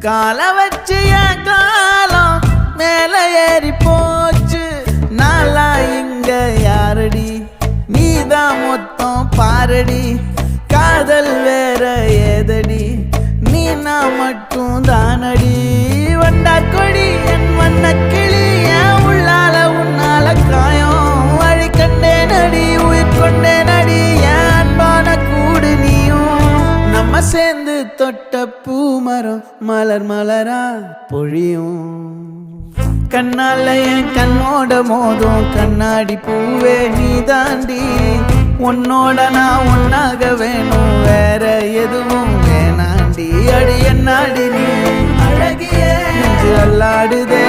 கால வச்சு என் காலம் மேல ஏறி போச்சு. நாளா இங்க யாரடி, நீதான் மொத்தம் பாரடி. காதல் வேற ஏதடி, நீ நான் மட்டும் தானடி. வண்டா கொடி என் வண்ண கிளி, என் உள்ளால உன்னால காயம். வழி கண்டே நடி, உயிர் கொண்டே நடி, என் அன்பான கூடு நீயும். நம்ம சேர்ந்து தொட்ட பூமரம் மலர் மலரா பொழியும். கண்ணால என் கண்ணோட மோதும் கண்ணாடி பூவே நீ தாண்டி. உன்னோட நான் ஒன்னாக வேணும், வேற எதுவும் வேணாண்டி. அடி என்னாடி நீ அழகிய நெஞ்சு அல்லாடுதே.